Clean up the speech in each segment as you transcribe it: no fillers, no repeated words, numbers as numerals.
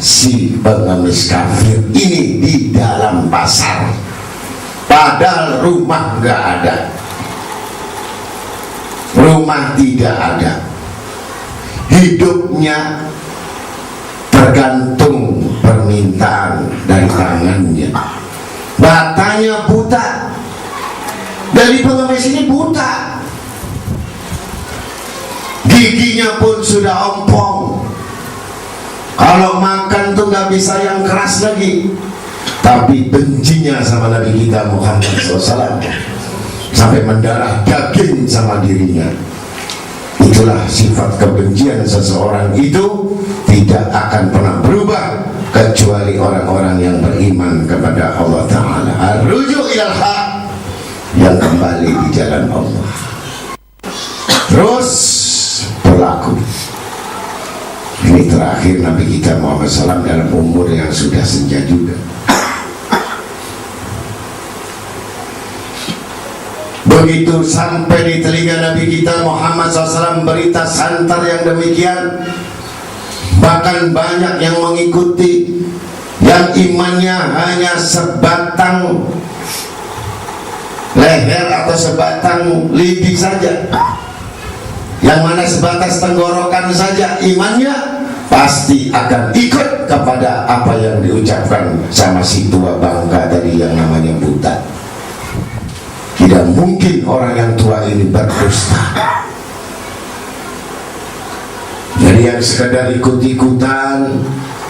si pengemis kafir ini di dalam pasar, padahal rumah nggak ada, rumah tidak ada, hidupnya tergantung permintaan dari tangannya. Matanya buta, dari pengemis ini buta, giginya pun sudah ompong. Kalau makan tuh nggak bisa yang keras lagi. Tapi bencinya sama Nabi kita Muhammad SAW sampai mendarah daging sama dirinya. Itulah sifat kebencian seseorang, itu tidak akan pernah berubah kecuali orang-orang yang beriman kepada Allah Ta'ala. Ar-ruju' ilal haq, yang kembali di jalan Allah. Terus berlaku. Ini terakhir Nabi kita Muhammad SAW dalam umur yang sudah senja juga. Begitu sampai di telinga Nabi kita Muhammad SAW berita santar yang demikian, bahkan banyak yang mengikuti, yang imannya hanya sebatang leher atau sebatang lidi saja, yang mana sebatas tenggorokan saja imannya, pasti akan ikut kepada apa yang diucapkan sama si tua bangka tadi yang namanya buta. Tidak mungkin orang yang tua ini berdusta. Jadi yang sekedar ikut-ikutan,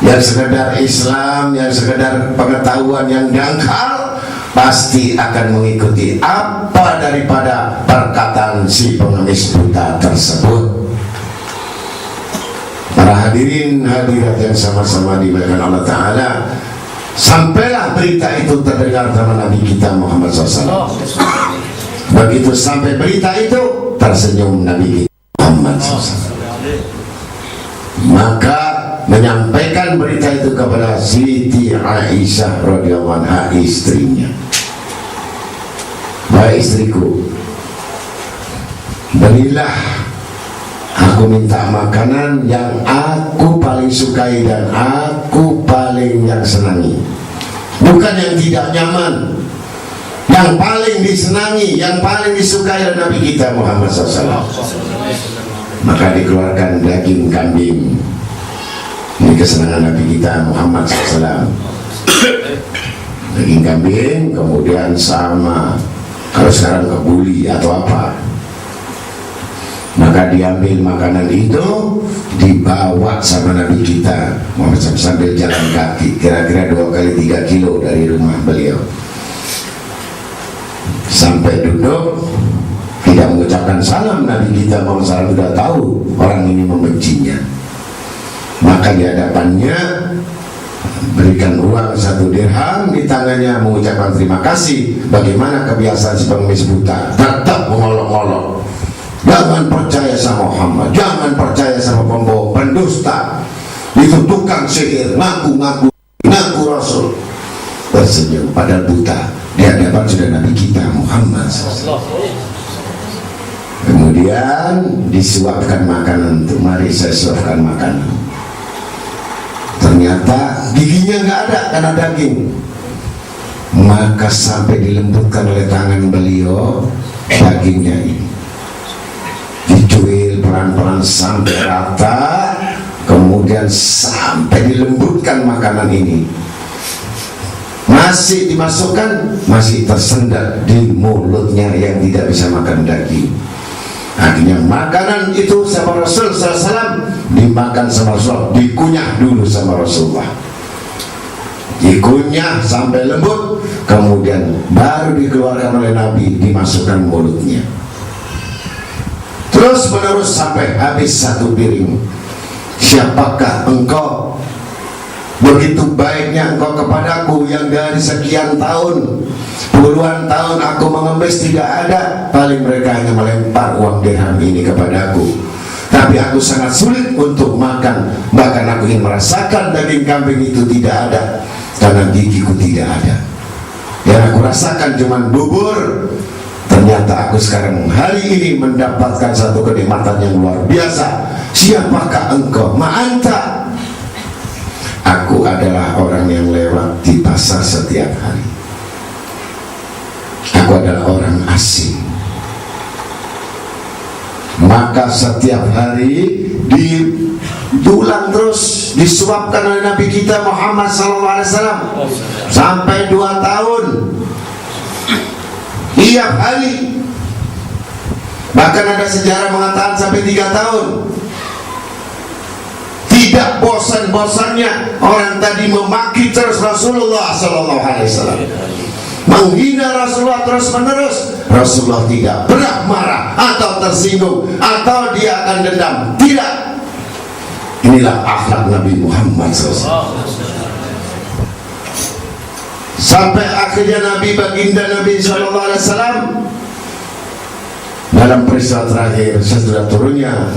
yang sekedar Islam, yang sekedar pengetahuan yang dangkal, pasti akan mengikuti apa daripada perkataan si pengemis buta tersebut. Para hadirin hadirat yang sama-sama dimuliakan Allah Ta'ala, sampailah berita itu terdengar sama Nabi kita Muhammad SAW. Begitu sampai berita itu, tersenyum Nabi kita Muhammad SAW. Maka menyampaikan berita itu kepada Siti Aisyah radhiyallahu anha, istrinya. Wahai istriku, berilah aku minta makanan yang aku paling sukai dan aku paling yang senangi, bukan yang tidak nyaman, yang paling disenangi, yang paling disukai oleh Nabi kita Muhammad SAW. Maka dikeluarkan daging kambing. Ini kesenangan Nabi kita Muhammad SAW. Daging kambing, kemudian sama kalau sekarang kebuli atau apa, maka diambil makanan itu, dibawa sama Nabi kita Muhammad SAW sambil jalan kaki, kira-kira 2 kali 3 kilo dari rumah beliau. Sampai duduk, tidak mengucapkan salam, Nabi kita Muhammad SAW sudah tahu orang ini membencinya. Maka di hadapannya berikan uang 1 dirham di tangannya, mengucapkan terima kasih. Bagaimana kebiasaan si pengemis buta, tetap mengolok-olok, jangan percaya sama Muhammad, jangan percaya sama pembawa pendusta, itu tukang sihir, ngaku Rasul. Tersenyum padahal buta, di hadapan sudah Nabi kita Muhammad SAW. Kemudian disuapkan makanan, untuk mari saya suapkan makanan. Ternyata giginya nggak ada karena daging. Maka sampai dilembutkan oleh tangan beliau dagingnya ini, dicuil pelan-pelan sampai rata, kemudian sampai dilembutkan makanan ini. Masih dimasukkan, masih tersendat di mulutnya yang tidak bisa makan daging. Akhirnya makanan itu sama Rasul SAW dimakan sama Rasul, dikunyah dulu sama Rasulullah, dikunyah sampai lembut, kemudian baru dikeluarkan oleh Nabi, dimasukkan mulutnya. Terus menerus sampai habis 1 piring. Siapakah engkau? Begitu baiknya engkau kepadaku, yang dari sekian tahun, puluhan tahun aku mengemis tidak ada. Paling mereka hanya melempar uang dirham ini kepadaku, tapi aku sangat sulit untuk makan. Bahkan aku ingin merasakan daging kambing itu tidak ada, karena gigiku tidak ada. Yang aku rasakan cuma bubur. Ternyata aku sekarang hari ini mendapatkan satu kenikmatan yang luar biasa. Siapakah engkau? Ma'anta. Aku adalah orang yang lewat di pasar setiap hari. Aku adalah orang asing. Maka setiap hari diulang terus, disuapkan oleh Nabi kita Muhammad SAW sampai 2 tahun. Tiap hari. Bahkan ada sejarah mengatakan sampai 3 tahun. Tidak bosan-bosannya orang tadi memaki terus Rasulullah SAW, menghina Rasulullah terus-menerus. Rasulullah tidak pernah marah atau tersinggung atau dia akan dendam. Tidak. Inilah akhlak Nabi Muhammad SAW. Sampai akhirnya Nabi baginda Nabi SAW dalam peristiwa terakhir sesudah turunnya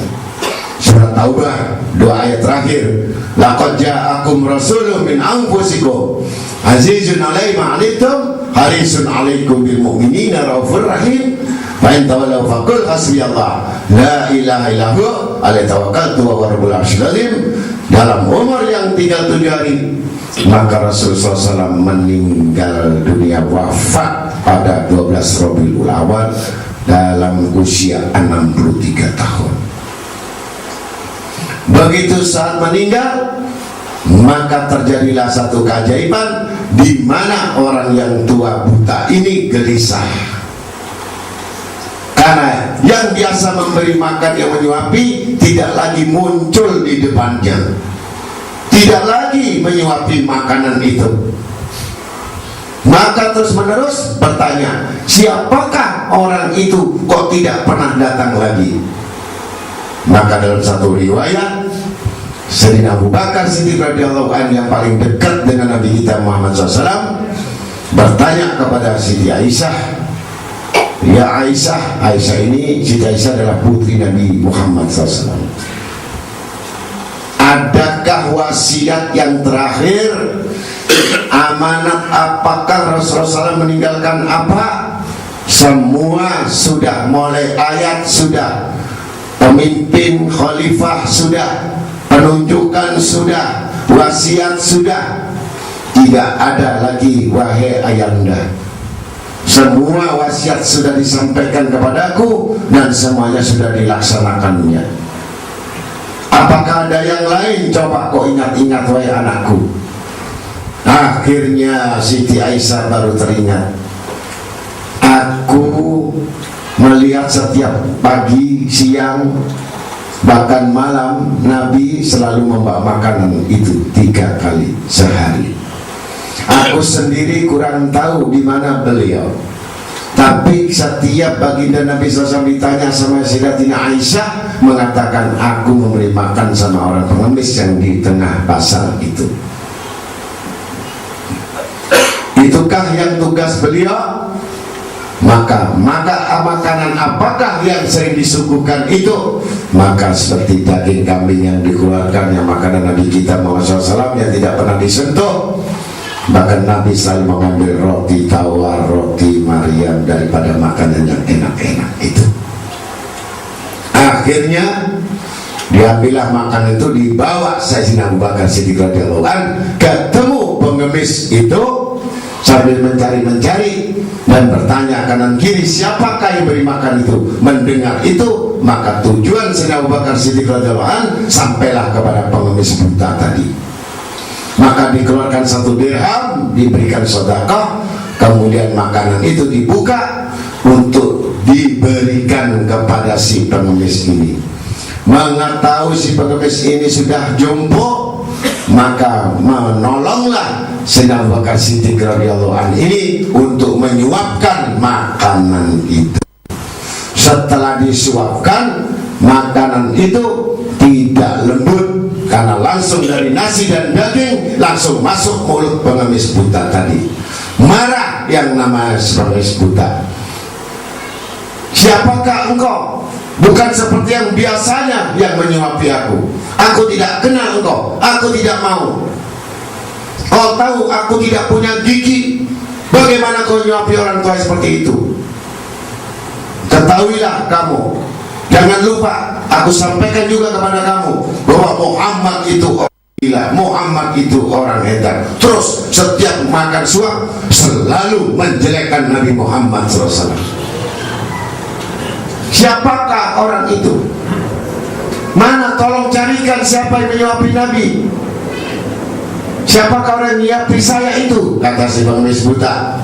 surat Taubah, 2 ayat terakhir, laqad ja'akum rasulun min anfusikum azizun 'alaihi ma 'anittum harisun 'alaikum bil mu'minina raufur rahim fa in tawallaw faqul hasbiyallah la ilaha illa huwa alaihi tawakkaltu wa huwa rabbul arsyil azim. Dalam umur yang tinggal 7 hari maka Rasulullah SAW meninggal dunia, wafat pada 12 Rabiul Awal dalam usia 63 tahun. Begitu saat meninggal, maka terjadilah satu keajaiban di mana orang yang tua buta ini gelisah. Karena yang biasa memberi makan, yang menyuapi, tidak lagi muncul di depannya, tidak lagi menyuapi makanan itu. Maka terus menerus bertanya, siapakah orang itu kok tidak pernah datang lagi? Maka dalam satu riwayat, Sayyidina Abu Bakar Siddiq radhiyallahu anhu yang paling dekat dengan Nabi kita Muhammad SAW bertanya kepada Siti Aisyah, ya Aisyah, Aisyah ini, Siti Aisyah adalah putri Nabi Muhammad SAW, adakah wasiat yang terakhir, amanat apakah Rasulullah SAW meninggalkan apa? Semua sudah, mulai ayat sudah, pemimpin khalifah sudah, penunjukan sudah, wasiat sudah. Tidak ada lagi wahai ayanda. Semua wasiat sudah disampaikan kepadaku dan semuanya sudah dilaksanakannya. Apakah ada yang lain? Coba kau ingat-ingat wahai anakku. Akhirnya Siti Aisyah baru teringat. Aku melihat setiap pagi, siang, bahkan malam Nabi selalu membawa makanan itu 3 kali sehari. Aku sendiri kurang tahu di mana beliau, tapi setiap baginda Nabi SAW ditanya sama Sayyidatina Aisyah, mengatakan aku memberi makan sama orang pengemis yang di tengah pasar itu. Itukah yang tugas beliau? Maka makanan apakah yang sering disuguhkan itu? Maka seperti daging kambing yang dikeluarkan, yang makanan Nabi kita Muhammad SAW yang tidak pernah disentuh. Bahkan Nabi selalu mengambil roti tawar, roti Maryam daripada makanan yang enak-enak itu. Akhirnya diambillah makanan itu, dibawa Sayyidina Abu Bakar Siddiq radhiyallahu anhu, ketemu pengemis itu sambil mencari-mencari dan bertanya kanan kiri, siapakah yang beri makan itu? Mendengar itu, maka tujuan Sayyidina Abu Bakar Siddiq radhiyallahu anhu sampailah kepada pengemis buta tadi. Maka dikeluarkan 1 dirham, diberikan sedekah, kemudian makanan itu dibuka untuk diberikan kepada si pengemis ini. Mengetahui si pengemis ini sudah jompo, maka menolonglah Sayyidina Abu Bakar Siddiq radhiyallahu anhu ini untuk menyuapkan makanan itu. Setelah disuapkan, makanan itu tidak lembut karena langsung dari nasi dan daging langsung masuk mulut pengemis buta tadi. Marah yang namanya pengemis buta. Siapakah engkau? Bukan seperti yang biasanya yang menyuapi aku. Aku tidak kenal engkau. Aku tidak mau. Kau tahu aku tidak punya gigi. Bagaimana kau menyuapi orang tua seperti itu? Ketahuilah kamu, jangan lupa aku sampaikan juga kepada kamu bahwa Muhammad itu orang Muhammad itu orang edan. Terus setiap makan suap selalu menjelekkan Nabi Muhammad SAW. Siapakah orang itu? Mana, tolong carikan siapa yang menyuapi Nabi. Siapakah orang yang menyuapi saya itu? Kata si pengemis buta.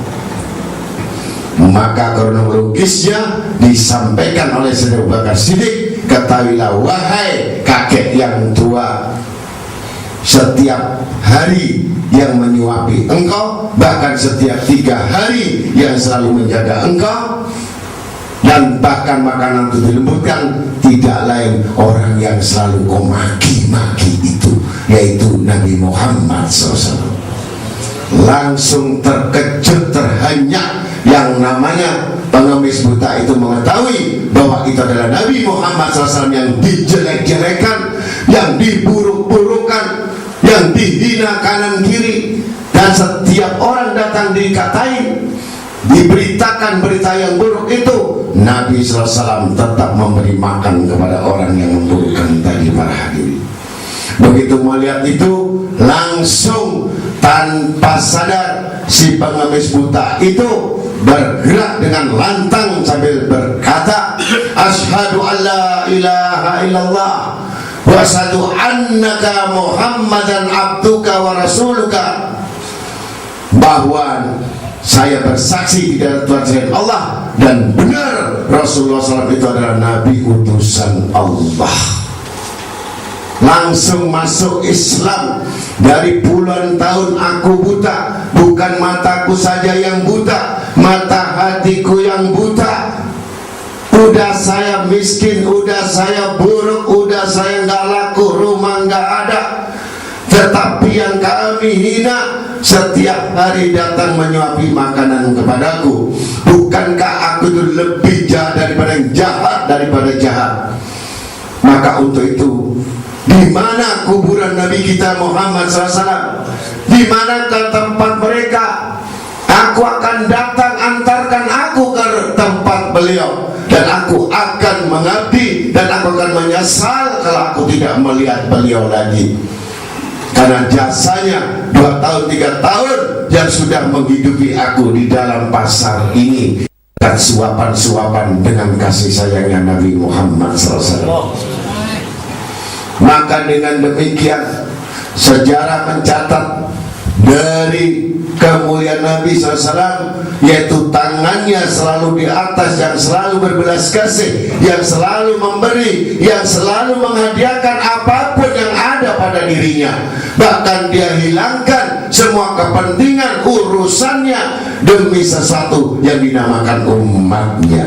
Maka kronologisnya disampaikan oleh Sayyidina Abu Bakar Siddiq. Ketahuilah wahai kakek yang tua, setiap hari yang menyuapi engkau, bahkan setiap 3 hari yang selalu menjaga engkau, dan bahkan makanan itu dilembutkan, tidak lain orang yang selalu kau maki-maki itu, yaitu Nabi Muhammad SAW. Langsung terkejut, terhenyak yang namanya pengemis buta itu mengetahui bahwa itu adalah Nabi Muhammad SAW yang dijelek-jelekan, yang diburuk-burukan, yang dihina kanan kiri, dan setiap orang datang dikatain, diberitakan berita yang buruk itu, Nabi SAW tetap memberi makan kepada orang yang memburukkan tadi. Para hadirin, begitu melihat itu, langsung tanpa sadar si pengemis buta itu bergerak dengan lantang sambil berkata, asyhadu an la ilaha illallah wa asyhadu annaka Muhammadan abduka wa rasuluka, bahwa saya bersaksi di dalam Tuhan selain Allah, dan benar Rasulullah SAW itu adalah Nabi utusan Allah. Langsung masuk Islam. Dari puluhan tahun aku buta, bukan mataku saja yang buta, mata hatiku yang buta. Udah saya miskin, udah saya buruk, udah saya nggak laku, rumah nggak ada, tetapi yang kami hina setiap hari datang menyuapi makanan kepadaku. Bukankah aku itu lebih jahat daripada yang jahat daripada jahat? Maka untuk itu, di mana kuburan Nabi kita Muhammad SAW? Di manakah tempat mereka? Aku akan datang, antarkan aku ke tempat beliau, dan aku akan mengabdi, dan aku akan menyesal kalau aku tidak melihat beliau lagi. Karena jasanya 2 tahun 3 tahun yang sudah menghidupi aku di dalam pasar ini, dan suapan-suapan dengan kasih sayangnya Nabi Muhammad SAW. Maka dengan demikian sejarah mencatat dari kemuliaan Nabi SAW, yaitu tangannya selalu di atas, yang selalu berbelas kasih, yang selalu memberi, yang selalu menghadiahkan apapun yang ada pada dirinya. Bahkan dia hilangkan semua kepentingan urusannya demi sesuatu yang dinamakan umatnya.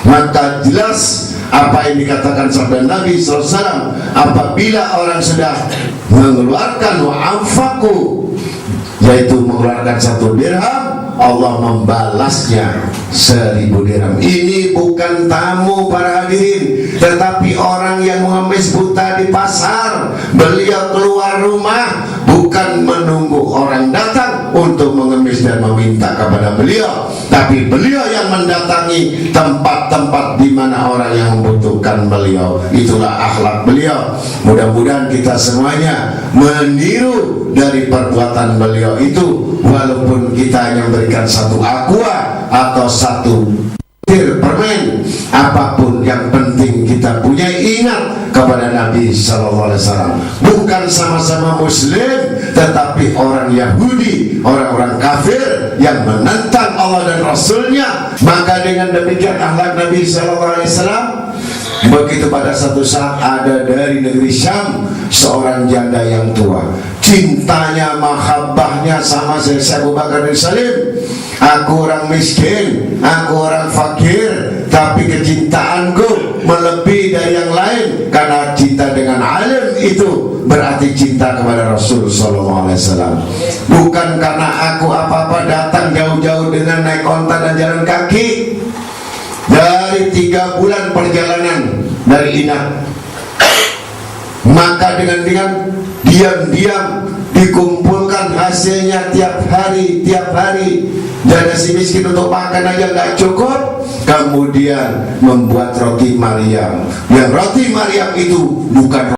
Maka jelas apa yang dikatakan sabda Nabi SAW, apabila orang sudah mengeluarkan wa'afaku, yaitu mengeluarkan 1 dirham, Allah membalasnya 1000 dirham. Ini bukan tamu para hadirin, tetapi orang yang mengemis buta di pasar. Beliau keluar rumah bukan menunggu orang datang untuk mengemis dan meminta kepada beliau, tapi beliau yang mendatangi tempat-tempat di mana orang yang membutuhkan beliau. Itulah akhlak beliau. Mudah-mudahan kita semuanya meniru dari perbuatan beliau itu, walaupun kita hanya memberikan 1 aqua atau 1 butir permen, apapun yang penting kita punya ingat kepada Nabi SAW. Bukan sama-sama Muslim, tetapi orang Yahudi, orang-orang kafir yang menentang Allah dan Rasulnya. Maka dengan demikian akhlak Nabi SAW. Begitu pada satu saat ada dari negeri Syam seorang janda yang tua, cintanya, mahabbahnya sama Sayyidina Abu Bakar bin Salim. Aku orang miskin, aku orang fakir, tapi kecintaanku melebihi dari yang lain, karena cinta dengan alim itu berarti cinta kepada Rasul SAW. Bukan karena aku apa-apa datang jauh-jauh dengan naik onta dan jalan kaki. Dari 3 bulan perjalanan dari Inak, maka dengan diam-diam dikumpulkan hasilnya tiap hari. Jadi si miskin untuk makan aja nggak cukup. Kemudian membuat roti Maryam, yang roti Maryam itu bukan